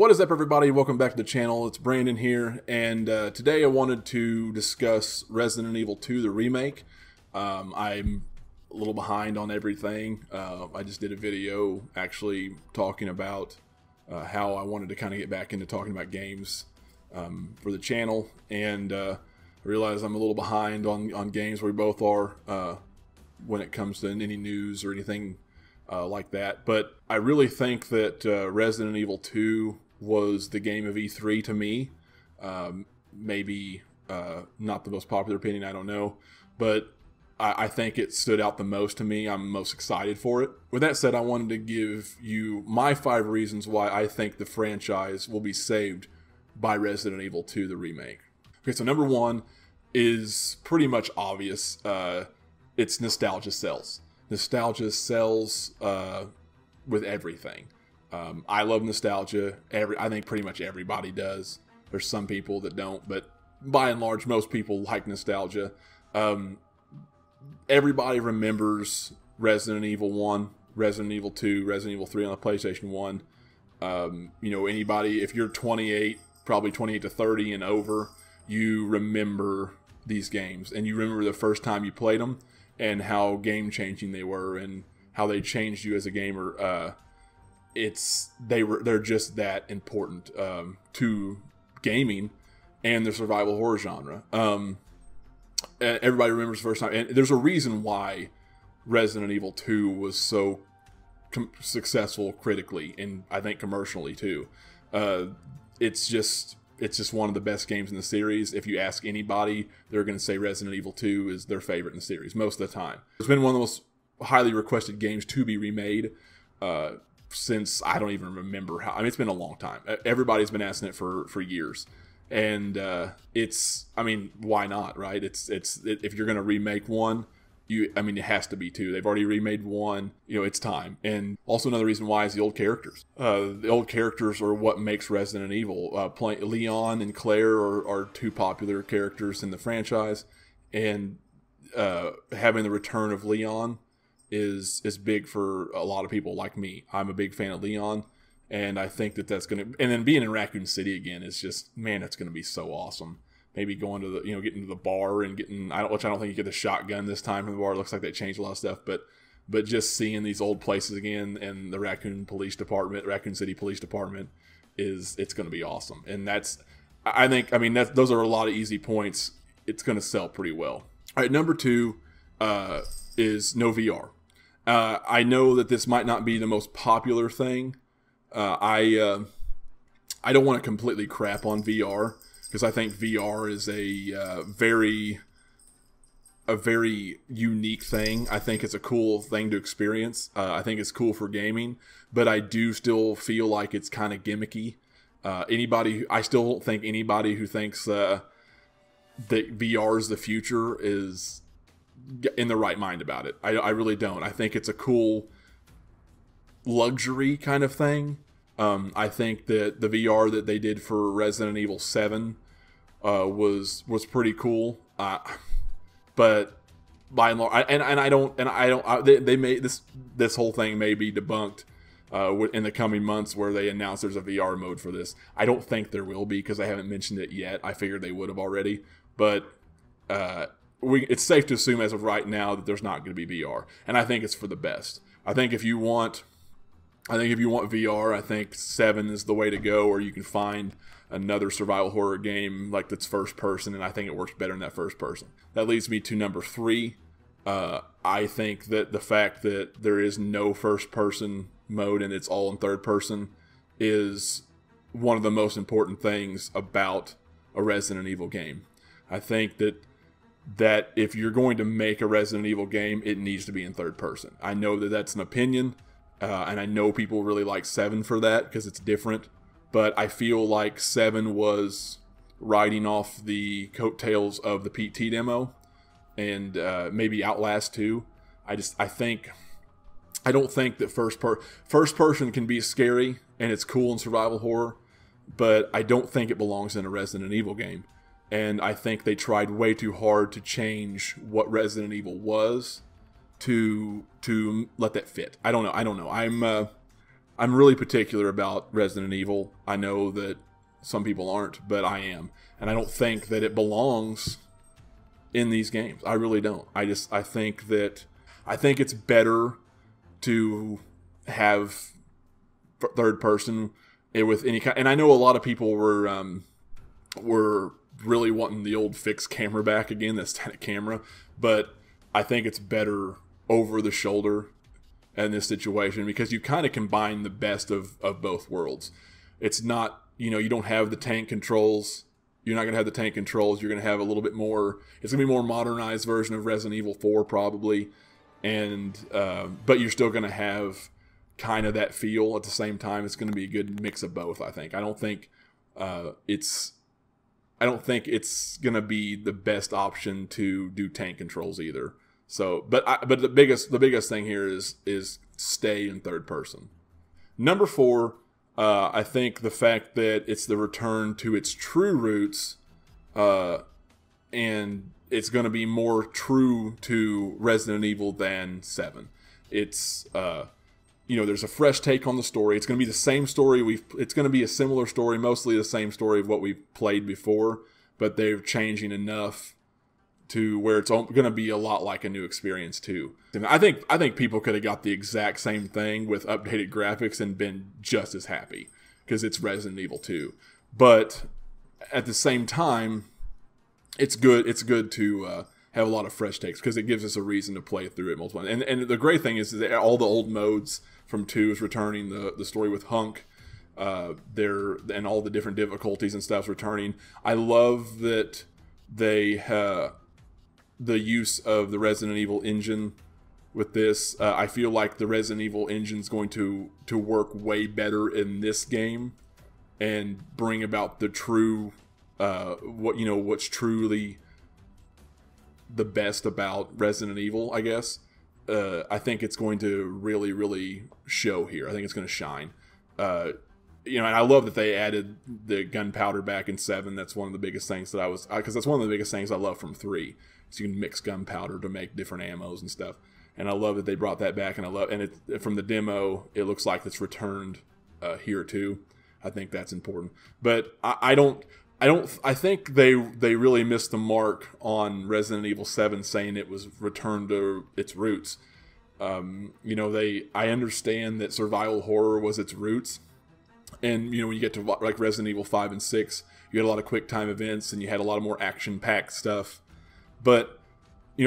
What is up, everybody? Welcome back to the channel. It's Brandon here, and today I wanted to discuss Resident Evil 2, the remake. I'm a little behind on everything. I just did a video actually talking about how I wanted to kind of get back into talking about games for the channel, and I realized I'm a little behind on games. We both are when it comes to any news or anything like that. But I really think that Resident Evil 2 was the game of E3 to me. Maybe not the most popular opinion, I don't know. But I think it stood out the most to me. I'm most excited for it. With that said, I wanted to give you my 5 reasons why I think the franchise will be saved by Resident Evil 2, the remake. Okay, so number 1 is pretty much obvious. It's nostalgia sells. Nostalgia sells with everything. I love nostalgia. I think pretty much everybody does. There's some people that don't, but by and large, most people like nostalgia. Everybody remembers Resident Evil 1, Resident Evil 2, Resident Evil 3 on the PlayStation 1. You know, anybody, if you're 28, probably 28 to 30 and over, you remember these games. And you remember the first time you played them and how game-changing they were and how they changed you as a gamer. They're just that important to gaming and the survival horror genre. Everybody remembers the first time, and there's a reason why Resident Evil 2 was so successful critically, and I think commercially too. It's just one of the best games in the series. If you ask anybody, they're going to say Resident Evil 2 is their favorite in the series most of the time. It's been one of the most highly requested games to be remade since I don't even remember how. I mean, it's been a long time. Everybody's been asking it for years. And I mean, why not, right? If you're going to remake one, it has to be 2. They've already remade 1. You know, it's time. And also another reason why is the old characters. The old characters are what makes Resident Evil. Leon and Claire are 2 popular characters in the franchise, and having the return of Leon is big for a lot of people like me. I'm a big fan of Leon. And I think that's going to, and then being in Raccoon City again is just, man, that's going to be so awesome. Maybe going to getting to the bar and getting, which I don't think you get the shotgun this time from the bar. It looks like they changed a lot of stuff, but just seeing these old places again and the Raccoon City Police Department it's going to be awesome. And those are a lot of easy points. It's going to sell pretty well. All right, number 2 is no VR. I know that this might not be the most popular thing. I don't want to completely crap on VR because I think VR is a very unique thing. I think it's a cool thing to experience. I think it's cool for gaming, but I do still feel like it's kind of gimmicky. I still don't think anybody who thinks that VR is the future is in the right mind about it. I really don't. I think it's a cool luxury kind of thing. I think that the VR that they did for Resident Evil 7 was pretty cool. But by and large, they may this whole thing may be debunked in the coming months where they announce there's a VR mode for this. I don't think there will be because I haven't mentioned it yet. I figured they would have already, but it's safe to assume as of right now that there's not going to be VR, and I think it's for the best. I think if you want VR, I think 7 is the way to go, or you can find another survival horror game like that's first person, and I think it works better in that first person. That leads me to number 3. I think that the fact that there is no first person mode and it's all in third person is one of the most important things about a Resident Evil game. I think that if you're going to make a Resident Evil game, it needs to be in third person. I know that that's an opinion. And I know people really like 7 for that because it's different. But I feel like 7 was riding off the coattails of the PT demo and maybe Outlast 2. I don't think that first person can be scary and it's cool in survival horror, but I don't think it belongs in a Resident Evil game. And I think they tried way too hard to change what Resident Evil was to let that fit. I don't know. I'm really particular about Resident Evil. I know that some people aren't, but I am. And I don't think that it belongs in these games. I really don't. I think it's better to have third person with any kind. And I know a lot of people were really wanting the old fixed camera back again, that static camera, but I think it's better over the shoulder in this situation because you kind of combine the best of both worlds. It's not, you don't have the tank controls. You're not going to have the tank controls. You're going to have a little bit more. It's going to be a more modernized version of Resident Evil 4 probably, and but you're still going to have kind of that feel at the same time. It's going to be a good mix of both. I think. I don't think it's going to be the best option to do tank controls either. So, but the biggest thing here is stay in third person. Number 4. I think the fact that it's the return to its true roots, and it's going to be more true to Resident Evil than 7. It's, there's a fresh take on the story. It's going to be the same story. It's going to be a similar story, mostly the same story of what we've played before, but they're changing enough to where it's going to be a lot like a new experience too. And I think people could have got the exact same thing with updated graphics and been just as happy because it's Resident Evil 2. But at the same time, it's good. It's good to have a lot of fresh takes because it gives us a reason to play through it multiple times. And the great thing is that all the old modes from 2 is returning. The story with Hunk, and all the different difficulties and stuff's returning. I love that they the use of the Resident Evil engine with this. I feel like the Resident Evil engine is going to work way better in this game and bring about the true what's truly the best about Resident Evil, I guess. I think it's going to really, really show here. I think it's going to shine. And I love that they added the gunpowder back in 7. That's one of the biggest things that because that's one of the biggest things I love from 3. So you can mix gunpowder to make different ammos and stuff. And I love that they brought that back. And from the demo, it looks like it's returned here too. I think that's important. But I think they really missed the mark on Resident Evil 7 saying it was returned to its roots. I understand that survival horror was its roots. And, when you get to like Resident Evil 5 and 6, you had a lot of quick time events and you had a lot of more action-packed stuff. But,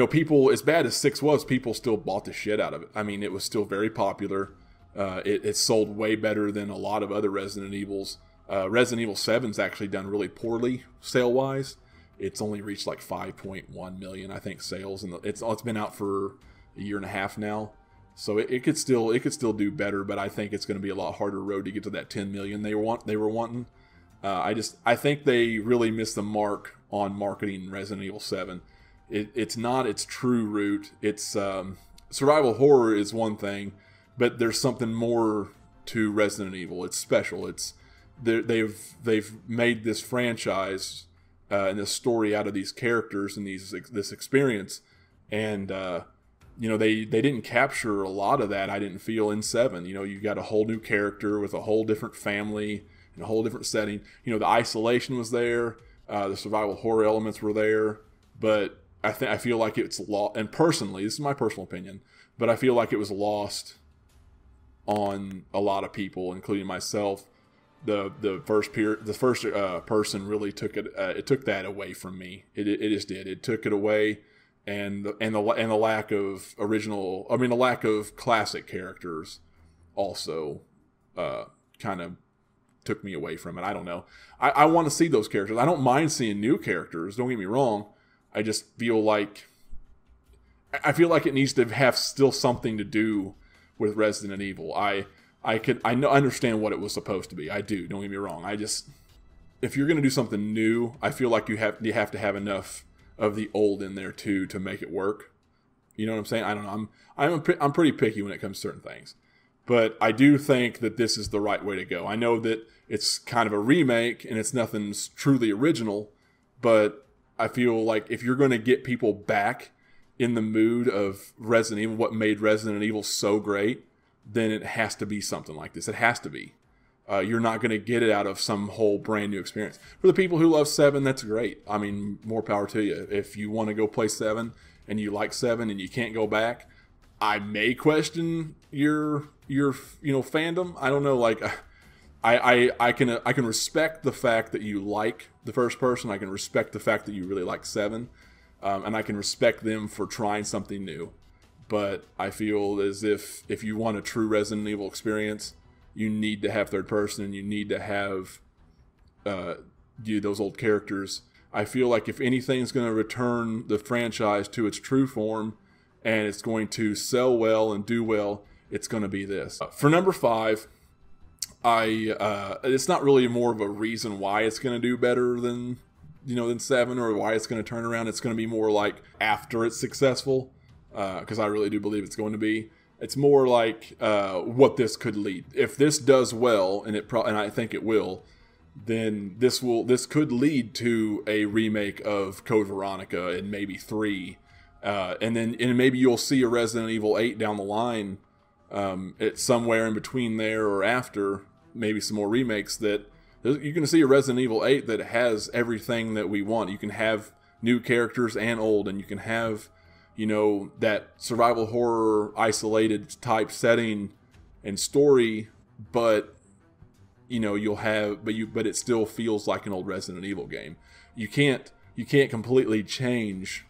people, as bad as 6 was, people still bought the shit out of it. I mean, it was still very popular. It sold way better than a lot of other Resident Evils. Resident Evil 7's actually done really poorly sale-wise. It's only reached like 5.1 million, I think, sales. And it's been out for a year and a half now. So it could still do better, but I think it's going to be a lot harder road to get to that 10 million they were wanting. I think they really missed the mark on marketing Resident Evil 7. It's not its true root. It's survival horror is one thing, but there's something more to Resident Evil. It's special. They've made this franchise and this story out of these characters and this experience, and they didn't capture a lot of that. I didn't feel in 7. You got a whole new character with a whole different family and a whole different setting. The isolation was there, the survival horror elements were there, but I feel like it's lost. And personally, this is my personal opinion, but I feel like it was lost on a lot of people, including myself. The first person really took it. It took that away from me. It just did. It took it away. And the lack of the lack of classic characters also kind of took me away from it. I don't know. I want to see those characters. I don't mind seeing new characters. Don't get me wrong. I just feel like it needs to have still something to do with Resident Evil. I understand what it was supposed to be. I do. Don't get me wrong. If you're going to do something new, I feel like you have to have enough of the old in there too to make it work. You know what I'm saying? I don't know. I'm pretty picky when it comes to certain things, but I do think that this is the right way to go. I know that it's kind of a remake and it's nothing truly original, but I feel like if you're going to get people back in the mood of Resident Evil, what made Resident Evil so great, then it has to be something like this. It has to be. You're not going to get it out of some whole brand new experience. For the people who love 7, that's great. I mean, more power to you. If you want to go play 7 and you like 7 and you can't go back, I may question your fandom. I don't know. Like, I can respect the fact that you like the first person. I can respect the fact that you really like 7, and I can respect them for trying something new. But I feel as if you want a true Resident Evil experience, you need to have third person, and you need to have those old characters. I feel like if anything's going to return the franchise to its true form, and it's going to sell well and do well, it's going to be this. For number 5, it's not really more of a reason why it's going to do better than 7, or why it's going to turn around. It's going to be more like after it's successful, because I really do believe it's going to be. It's more like what this could lead. If this does well, and I think it will, then this could lead to a remake of Code Veronica and maybe 3, and maybe you'll see a Resident Evil 8 down the line. It's somewhere in between there or after, maybe some more remakes, that you're going to see a Resident Evil 8 that has everything that we want. You can have new characters and old, and you can have that survival horror isolated type setting and story, but but it still feels like an old Resident Evil game. You can't completely change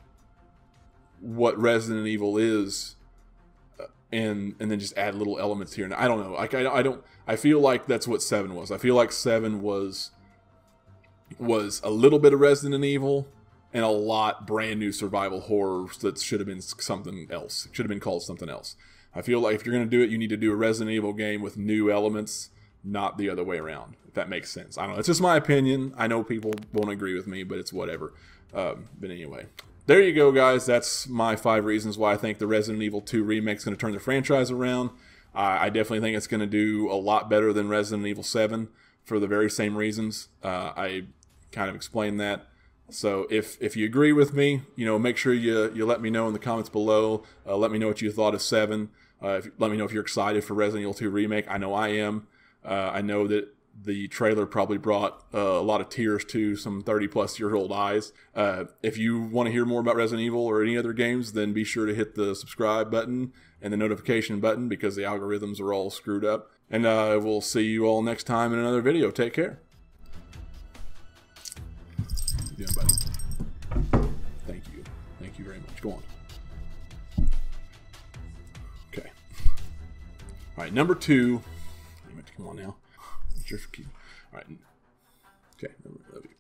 what Resident Evil is and then just add little elements here. And I don't know. I feel like that's what 7 was. I feel like 7 was a little bit of Resident Evil and a lot brand new survival horror that should have been something else. It should have been called something else. I feel like if you're going to do it, you need to do a Resident Evil game with new elements, not the other way around, if that makes sense. I don't know. It's just my opinion. I know people won't agree with me, but it's whatever. But anyway, there you go, guys. That's my 5 reasons why I think the Resident Evil 2 remake is going to turn the franchise around. I definitely think it's going to do a lot better than Resident Evil 7 for the very same reasons. I kind of explained that. So if you agree with me, make sure you let me know in the comments below. Let me know what you thought of 7. Let me know if you're excited for Resident Evil 2 remake. I know I am. I know that the trailer probably brought a lot of tears to some 30-plus-year-old eyes. If you want to hear more about Resident Evil or any other games, then be sure to hit the subscribe button and the notification button, because the algorithms are all screwed up. And we'll see you all next time in another video. Take care. How you doing, buddy? Thank you. Thank you very much. Go on. Okay. All right, number 2. Come on now. All right. Okay. Love you.